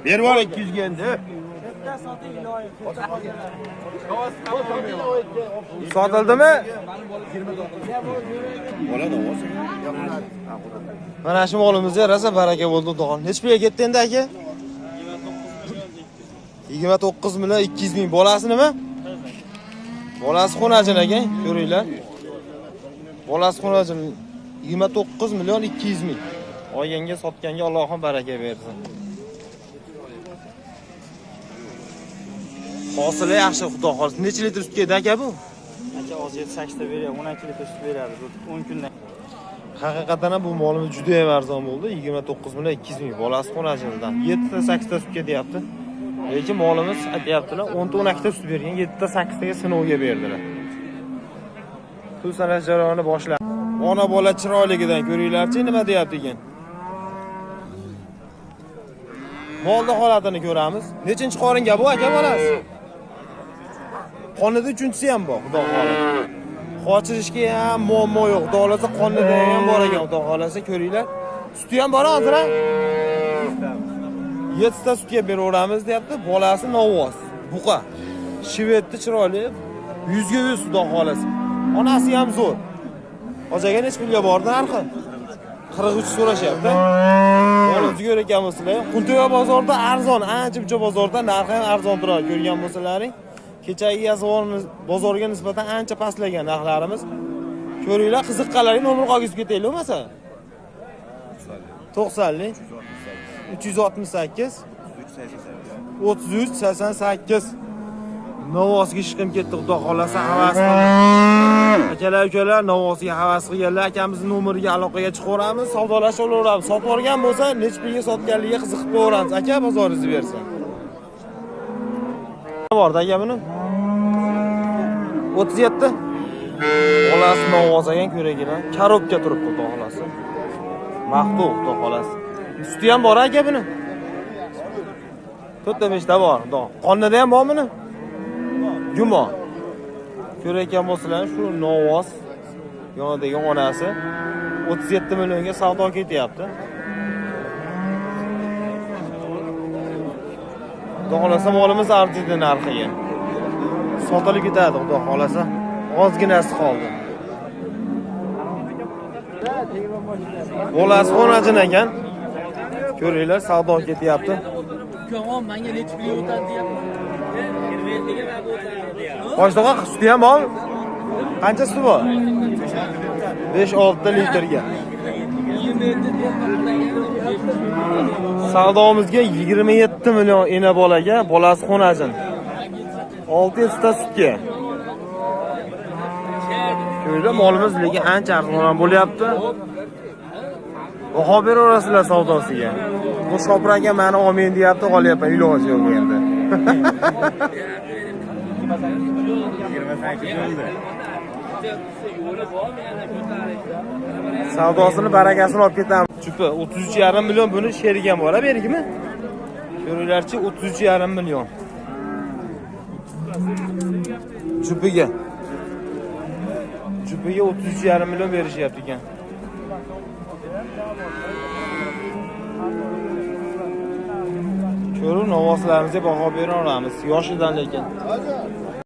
Ver var 200 geldi. Sotildimi? Mana shu molimizga rosa baraka bo'ldi, Xudo. Nech pulga ketdi endi aka? 29 million 200 ming. Bolasi nima? Bolasi xonajin ekan, ko'ringlar. Bolasi xonajin 29 million 200 ming. Olganga, sotganga Allohim baraka bersin. Hosili yaxshi, Xudo xolis. Necha litr sut keldi aka bu? Aka hozir 8 ta beradi, 12 litr sut beradi 10 kundan. Haqiqatan ham bu molimiz juda ham arzon bo'ldi. 29 million 200 ming. Bolasi xonajindan 7 ta 8 ta sutga deyapti. Lekin molimiz aytayaptilar 10 ta 12 ta sut bergan, 7 ta 8 taga sinovga berdilar. Pul sanash jarayoni boshlandi. Ona bola chiroyligidan ko'ringlarchi, nima deyapti ekan. Molda holatini ko'ramiz. Nechinchi qoringa bu aka bolasi? Qonida uchinchisi ham bor, Xudo xolasa. Qochirishga ham muammo yo'q. Xudo xolasa qonida ham bor ekan, Xudo xolasa ko'ringlar. Suti ham bor hozir. 7 ta sutga beraveramiz deyapti. Bolasi novoz. Buqa. Shvedni chiroyli. 100 ga 100 Xudo xolasa. Onasi ham zo'r. Hojaga nech pulga bordi narxi? 43 so'rashyapti. O'zingiz ko'rgan bo'lsanglar, Quntoya bozorida arzon, ancha bozorda narxi ham arzon turadi. Ko'rgan bo'lsalaring, kechagi Yazg'on bozoriga nisbatan ancha pastlagan narxlarimiz. Ko'ringlar, qiziqqanlaring nomer qolgizib ketaylik bo'lmasa. 90lik 368 33 88 Novosga chiqib ketdi, Xudo xolasa havas qildi. Akalar, ukalar, Novosga havas qilganlar akamizning nomeriga aloqaga chiqaveramiz, savdolashib olaveramiz. Sotib olgan bo'lsa, nech pulga sotganligiga qiziqib qo'yamiz. Aka bozoringizni bersin. Borda aka buni 37. Bolasi Novoz ekan, ko'raginglar. Karobka turibdi, Xudo xolasa. Maqtu, Xudo xolasa. Suti ham bor aka buni. 4 ta bor, Xudo. Qonida ham bormi? Juma. Ko'rayotgan bo'lsalaring, shu Novoz yonidagi onasi 37 millionga savdo ketyapti. Xudo xolasa molimiz arziydi narxiga. Sotilib ketadi, Xudo xolasa. Ozginasi qoldi. Bolasi xonajin ekan. Ko'ringlar, savdo ketyapti. Ukamon menga nechta pulga o'tadi deyapti. Qo'shtoqa suti ham bor. Qancha suti bor? 5-6 litrga. Savdomizga 27 million ena bolaga, bolasi xonajin. 6 ta sutga. Ko'ringlar, molimiz lekin ancha arzon bo'lyapti. Baho beraverasizlar savdosiga. Bu shopraga meni olmen deyapti, qolyapman, iloji yo'q endi. 28 bo'ldi. Savdosini barakasini olib ketamiz. Chupa 33,5 million buni sheriga bor, bergimi? Ko'ringlarchi 33,5 million. Chupiga. Chupiga 33,5 million berishyapti ekan. Ko'rib, novoslarimizni baho bera olamiz. Yoshidan lekin.